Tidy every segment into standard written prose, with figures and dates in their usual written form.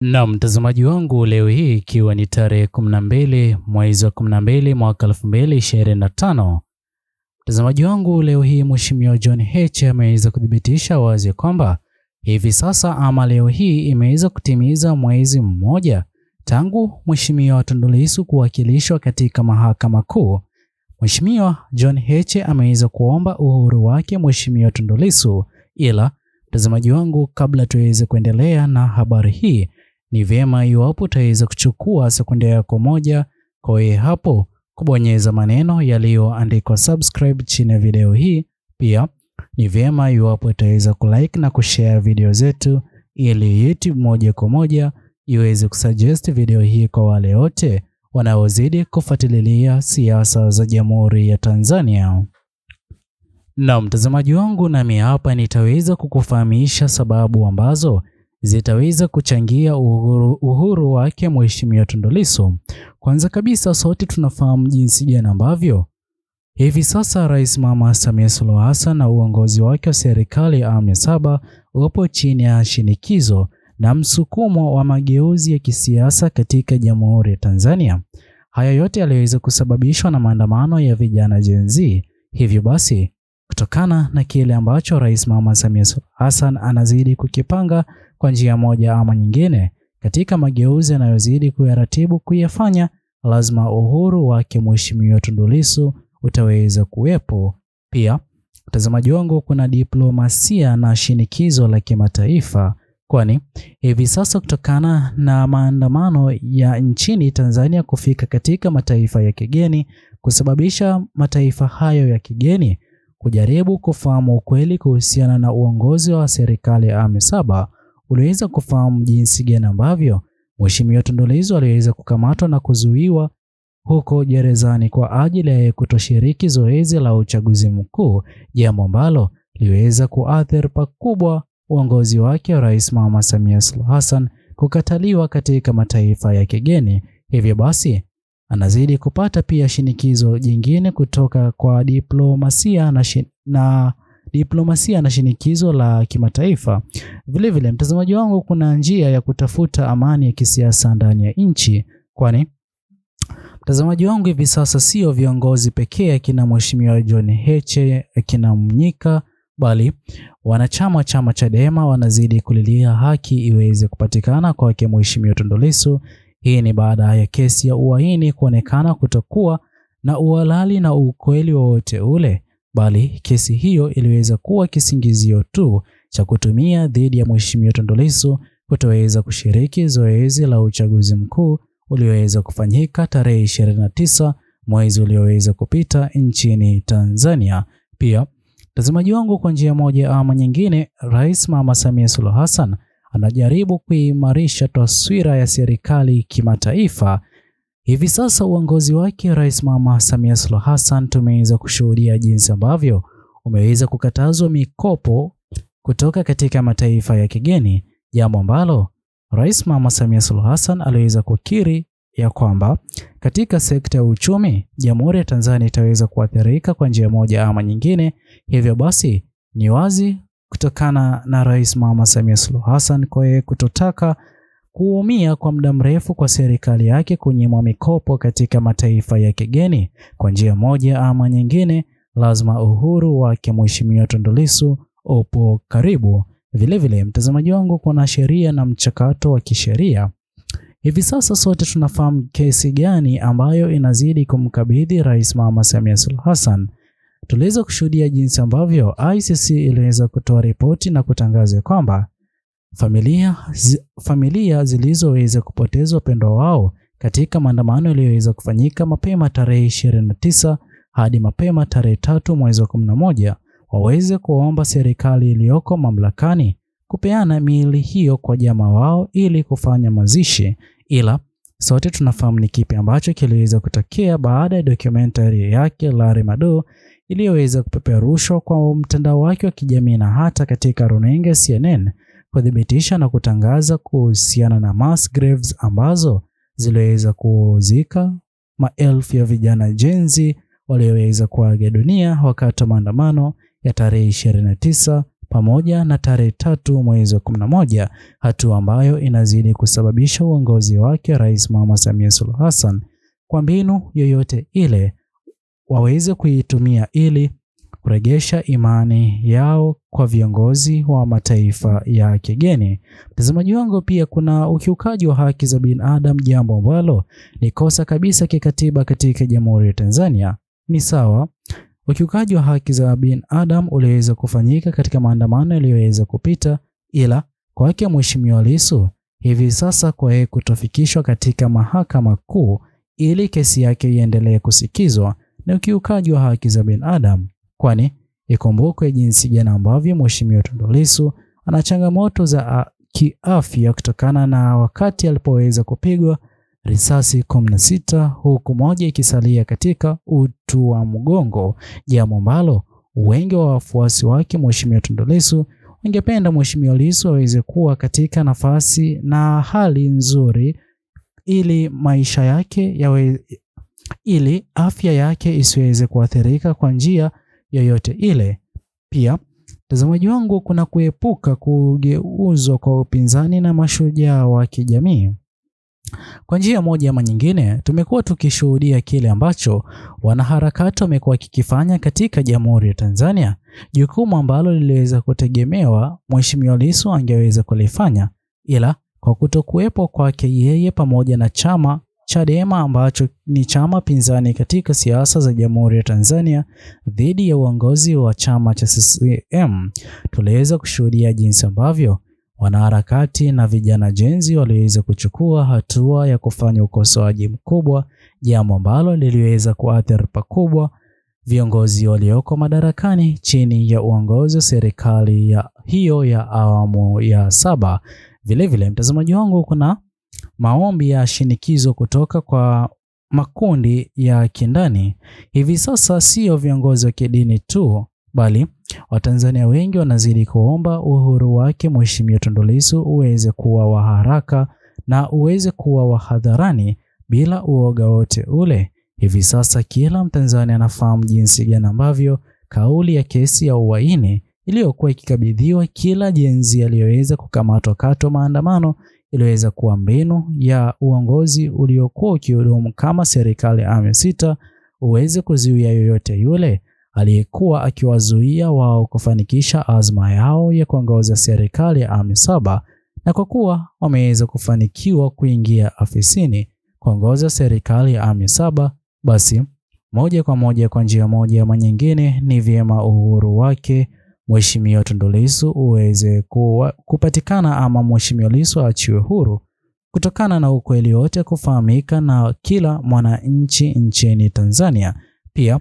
Na mtazamaji wangu, leo hii ikiwa ni tarehe 12 mwezi wa 12 mwaka 2025. Mtazamaji wangu, leo hii Mheshimiwa John Heche ameweza kudhibitisha wazi kwamba hivi sasa ama leo hii imeweza kutimiza mwezi mmoja tangu Mheshimiwa Tundu Lissu kuwakilishwa katika Mahakama Kuu. Mheshimiwa John Heche ameweza kuomba uhuru wake Mheshimiwa Tundu Lissu, ila mtazamaji wangu, kabla tuweze kuendelea na habari hii, ni vyema iwapo utaweza kuchukua sekunde yako moja kwa hapo kubonyeza maneno yaliyoandikwa subscribe chini ya video hii. Pia ni vyema iwapo utaweza kulike na kushare video zetu ili YouTube moja kwa moja iweze kusuggest video hii kwa wale wote wanaozidi kufuatilia siasa za Jamhuri ya Tanzania. Na mtazamaji wangu, nami hapa nitaweza kukufahamisha sababu ambazo zitaweza kuchangia uhuru wake Mheshimiwa Tundu Lissu. Kwanza kabisa, sote tunafahamu jinsi gani ambavyo hivi sasa Rais Mama Samia Suluhu Hassan na uongozi wake wa serikali ya awamu ya 7 upo chini ya shinikizo na msukumo wa mageuzi ya kisiasa katika Jamhuri ya Tanzania. Haya yote yaliweza kusababishwa na maandamano ya vijana Gen Z. Hivyo basi, kutokana na kile ambacho Rais Mama Samia Suluhu Hassan anazidi kukipanga kwa njia moja ama nyingine katika mageuzi yanayozidi kuyaratibu kuyafanya, lazima uhuru wake Mheshimiwa Tundu Lissu utaweza kuwepo. Pia mtazamaji wangu, kuna diplomasia na shinikizo la kimataifa, kwani hivi sasa kutokana na maandamano ya nchini Tanzania kufika katika mataifa ya kigeni, kusababisha mataifa hayo ya kigeni kujaribu kufahamu ukweli kuhusiana na uongozi wa serikali ya awamu ya 7, uliweza kufahamu jinsi gani ambavyo Mheshimiwa Tundu Lissu aliweza kukamatwa na kuzuiwa huko gerezani kwa ajili ya kutoshiriki zoezi la uchaguzi mkuu, jambo ambalo liweza kuathiri pakubwa uongozi wake Rais Mama Samia Suluhu Hassan kukataliwa katika mataifa ya kigeni. Hivyo basi anazidi kupata pia shinikizo jingine kutoka kwa diplomasia na shinikizo la kimataifa. Vile mtazamaji wangu, kuna njia ya kutafuta amani ya kisiasa ndani ya nchi, kwani mtazamaji wangu, hivi sasa sio viongozi pekee kina Mheshimiwa John Heche kina Mnyika, bali wanachama chama Chadema wanazidi kulilia haki iweze kupatikana kwa Mheshimiwa Tundu Lissu. Hii ni baada ya kesi ya uhaini kuonekana kutokuwa na uhalali na ukweli wowote ule, bali kesi hiyo iliweza kuwa kisingizio tu cha kutumia dhidi ya Mheshimiwa Tundu Lissu kutoweza kushiriki zoezi la uchaguzi mkuu ulioweza kufanyika tarehe 29 mwezi ulioweza kupita nchini Tanzania. Pia mtazamaji wangu, kwa njia moja ama nyingine, Rais Mama Samia Suluhu Hassan anajaribu kuimarisha taswira ya serikali kimataifa. Hivi sasa uongozi wake Rais Mama Samia Suluhu Hassan tumeweza kushuhudia jinsi ambavyo umeweza kukatazwa mikopo kutoka katika mataifa ya kigeni, jambo ambalo Rais Mama Samia Suluhu Hassan aliweza kukiri ya kwamba katika sekta ya uchumi Jamhuri ya Tanzania itaweza kuathirika kwa njia moja ama nyingine. Hivyo basi ni wazi kutokana na Rais Mama Samia Suluhu Hassan kwa kutotaka kuumia kwa muda mrefu kwa serikali yake kunyimwa mikopo katika mataifa ya kigeni, kwa njia moja ama nyingine lazima uhuru wake Mheshimiwa Tundu Lissu upo karibu. Vile mtazamaji wangu, kuna sheria na mchakato wa kisheria. Hivi sasa sote tunafahamu kesi gani ambayo inazidi kumkabidhi Rais Mama Samia Suluhu Hassan. Tuliweza kushuhudia jinsi ambavyo ICC iliweza kutoa ripoti na kutangaza kwamba familia zilizoweza kupoteza wapendwa wao katika maandamano yaliyoweza kufanyika mapema tarehe 29 hadi mapema tarehe 3 mwezi wa 11 waweze kuomba serikali iliyoko mamlakani kupeana miili hiyo kwa jamaa wao ili kufanya mazishi. Ila sote tunafahamu ni kipi ambacho kiliweza kutokea baada ya documentary yake Larry Madowo iliyoweza kupeperushwa kwa mtandao wake wa kijamii na hata katika runinga CNN kudhibitisha na kutangaza kuhusiana na mass graves ambazo ziliweza kuzika maelfu ya vijana Gen Z walioweza kuaga dunia wakati wa maandamano ya tarehe 29 pamoja na tarehe 3 mwezi wa 11, hatua ambayo inazidi kusababisha uongozi wake Rais Mama Samia Suluhu Hassan kwa mbinu yoyote ile waweze kuitumia ili kurejesha imani yao kwa viongozi wa mataifa ya kigeni. Mtazamaji wangu, pia kuna ukiukaji wa haki za binadamu, jambo ambalo ni kosa kabisa kikatiba katika Jamhuri ya Tanzania. Ni sawa, ukiukaji wa haki za binadamu uliweza kufanyika katika maandamano yaliyoweza kupita, ila kwake Mheshimiwa Lissu hivi sasa kwa yeye kutofikishwa katika Mahakama Kuu ili kesi yake iendelee kusikizwa na ukiukaji wa haki za binadamu, kwani ikumbukwe jinsi gani ambavyo Mheshimiwa Tundu Lissu ana changamoto za kiafya kutokana na wakati alipoweza kupigwa risasi 16 huku moja ikisalia katika uti wa mgongo, jambo ambalo wengi wa wafuasi wake Mheshimiwa Tundu Lissu wangependa Mheshimiwa Lissu aweze kuwa katika nafasi na hali nzuri ili maisha yake ili afya yake isiweze kuathirika kwa njia yoyote ile. Pia mtazamaji wangu, kuna kuepuka kugeuzwa kwa upinzani na mashujaa wa kijamii. Kwa njia moja ama nyingine, tumekuwa tukishuhudia kile ambacho wanaharakati wamekuwa kikifanya katika Jamhuri ya Tanzania, jukumu ambalo liliweza kutegemewa Mheshimiwa Lissu angeweza kulifanya, ila kwa kutokuwepo kwake yeye pamoja na chama Chadema ambacho ni chama pinzani katika siasa za Jamhuri ya Tanzania dhidi ya uongozi wa chama cha CCM, tuliweza kushuhudia jinsi ambavyo wanaharakati na vijana jenzi waliweza kuchukua hatua ya kufanya ukosoaji mkubwa, jambo ambalo liliweza kuathiri pakubwa viongozi walioko madarakani chini ya uongozi wa serikali ya awamu ya 7. Vilevile mtazamaji wangu, kuna maombi ya shinikizo kutoka kwa makundi ya kindani. Hivi sasa sio viongozi wa kidini tu, bali Watanzania wengi wanazidi kuomba uhuru wake Mheshimiwa Tundu Lissu uweze kuwa wa haraka na uweze kuwa wa hadharani bila uoga wote ule. Hivi sasa kila Mtanzania anafahamu jinsi gani ambavyo kauli ya kesi ya uhaini iliyokuwa ikikabidhiwa kila jenzi aliyoweza kukamatwa kato maandamano iliweza kuwa mbinu ya uongozi uliokuwa ukihudumu kama serikali ya awamu ya 6 uweze kuzuia yoyote yule aliyekuwa akiwazuia wao kufanikisha azma yao ya kuongoza serikali ya awamu ya 7. Na kwa kuwa wameweza kufanikiwa kuingia afisini kuongoza serikali ya awamu ya 7, basi moja kwa moja kwa njia moja ama nyingine ni vyema uhuru wake Mheshimiwa Tundu Lissu uweze kupatikana ama Mheshimiwa Lissu aachiwe huru kutokana na ukweli wote kufahamika na kila mwananchi nchini Tanzania. Pia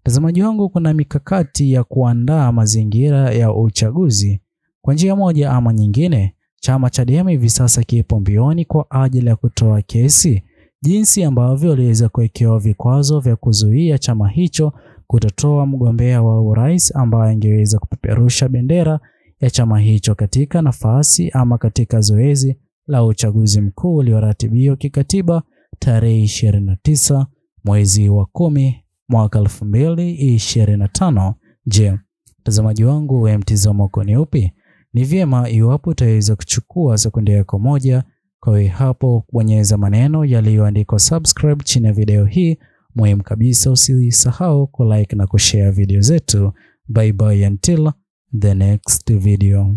mtazamaji wangu, kuna mikakati ya kuandaa mazingira ya uchaguzi. Kwa njia moja ama nyingine, chama Chadema hivi sasa kipo mbioni kwa ajili ya kutoa kesi jinsi ambavyo waliweza kuwekewa vikwazo vya kuzuia chama hicho kutotoa mgombea wa urais ambaye angeweza kupeperusha bendera ya chama hicho katika nafasi ama katika zoezi la uchaguzi mkuu ulioratibiwa kikatiba tarehe 29 mwezi wa 10 mwaka 2025. Je, mtazamaji wangu, wa mtazamo wako ni upi? Ni vyema iwapo utaweza kuchukua sekunde yako moja kwa hapo kubonyeza maneno yaliyoandikwa subscribe chini ya video hii. Muhimu kabisa, usisahau ku like na kushare video zetu. Bye bye until the next video.